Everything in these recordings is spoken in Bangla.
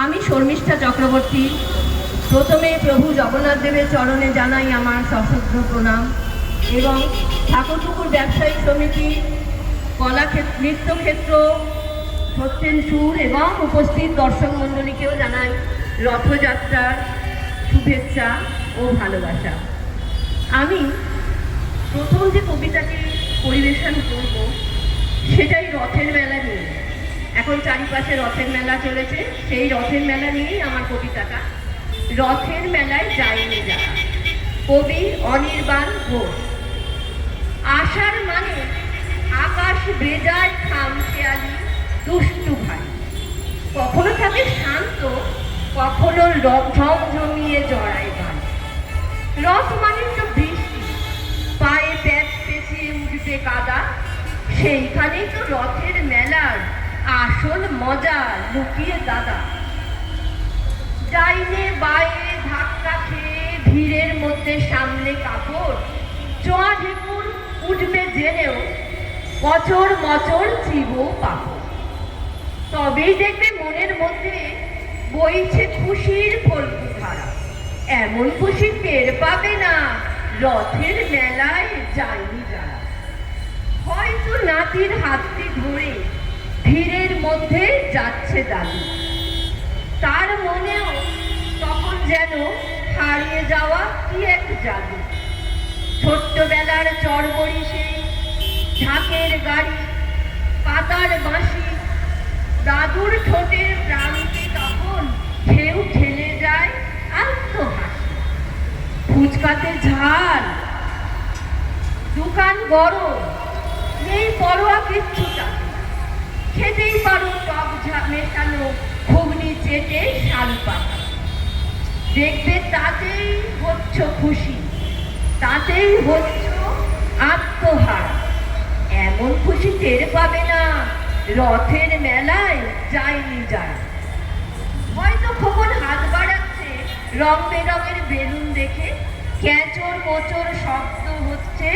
আমি শর্মিষ্ঠা চক্রবর্তী প্রথমে প্রভু জগন্নাথ দেবের চরণে জানাই আমার সশ্রদ্ধ প্রণাম এবং ঠাকুরপুকুর ব্যবসায়ী সমিতি নৃত্যক্ষেত্র সত্যেন সুর এবং উপস্থিত দর্শক মণ্ডলীকেও জানাই রথযাত্রার শুভেচ্ছা ও ভালোবাসা। আমি প্রথম যে কবিতাটি পরিবেশন করব সেটাই রথের মেলা নিয়ে। এখন চারিপাশে রথের মেলা চলেছে, সেই রথের মেলা নিয়েই আমার কবিতাটা। রথের মেলায় যায়নি যারা, কবি অনির্বাণ ঘোষ। আষাঢ় মানে আকাশ বেজায় খামখেয়ালি দুষ্টু ভাই, কখনো থাকে শান্ত, কখনো ঝমঝমিয়ে জড়ায় ভাই। রথ মানে তো বৃষ্টি, পায়ে প্যাচ পেঁচিয়ে উঠবে কাদা, সেইখানেই তো রথের মেলার আসল মজা লুকিয়ে দাদা। যাইনে বায়ে ধাক্কা খেয়ে ভিড়ের মধ্যে সামনে কাপড়, চোয়া ঢেকুর উঠবে জেনেও কচর মচর চিবো পাপড়। তবেই দেখবে মনের মধ্যে বইছে খুশির ফল্গু ধারা। এমন খুশি টের পাবে না রথের মেলায় যায়নি যারা। হয়তো নাতির হাতটি ধরে ভিড়ের মধ্যে যাচ্ছে দাদু, তার মনেও তখন যেন হারিয়ে যাওয়া কি এক জাদু। ছোট্টবেলার চড়বড়ি সেই ঝাঁকের গাড়ি, পাতার বাঁশি, দাদুর ঠোঁটের প্রান্তে তখন ঢেউ ঠেলে যায় আলতো হাসি। ফুচকাতে ঝাল, দোকান গরম, নেই পরোয়া কিচ্ছু তাতে, খেতেই পারো টক মেশানো ঘুগনি চেটে শাল পাতা। দেখবে তাতেই হচ্ছ খুশি, তাতেই হচ্ছ আত্মহারা। এমন খুশি টের পাবে না রথের মেলায় যায়নি যারা। হয়তো খোকন হাত বাড়াচ্ছে রং বেরঙের বেলুন দেখে, ক্যাচর মোচর শব্দ হচ্ছে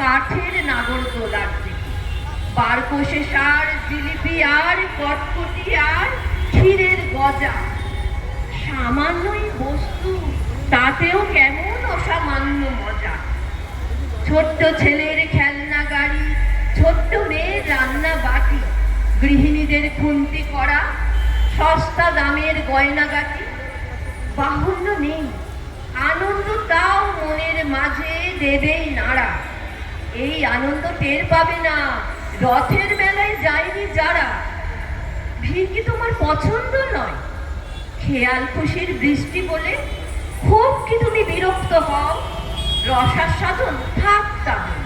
কাঠের নাগরদোলার থেকে। বারকোষে সার, জিলিপি আর কটকটি আর ক্ষীরের গজা, সামান্যই বস্তু তাতেও কেমন অসামান্য মজা। ছোট্ট ছেলের খেলনা গাড়ি, ছোট্ট মেয়ের রান্না বাটি, গৃহিণীদের খুন্তি করা সস্তা দামের গয়নাগাটি। বাহুল্য নেই, আনন্দ তাও মনের মাঝে দেবেই নাড়া। এই আনন্দ টের পাবে না রথের মেলায় যায়নি যারা। ভিড় কি তোমার পছন্দ নয়? খেয়াল খুশির বৃষ্টি বলে খুব কি তুমি বিরক্ত হও? রসাস্বাদন থাক তাহলে।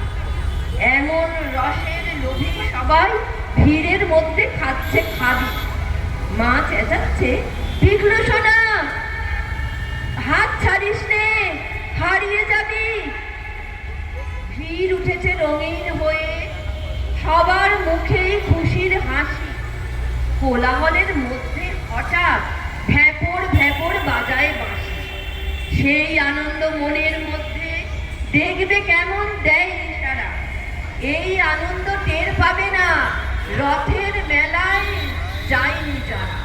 এমন রসের লোভী সবাই ভিড়ের মধ্যে খাচ্ছে খাবি। মা চেঁচাচ্ছে, বিঘ্ন সোনা হাত ছাড়িস নে, হারিয়ে যাবি। ভিড় উঠেছে রঙিন হয়ে, সবার মুখেই খুশির হাসি। কোলাহলের মধ্যে হঠাৎ ভ্যাপর ভ্যাপর বাজায় বাঁশি। সেই আনন্দ মনের মধ্যে দেখবে কেমন দেয় ইশারা। এই আনন্দ টের পাবে না রথের মেলায় যায়নি যারা।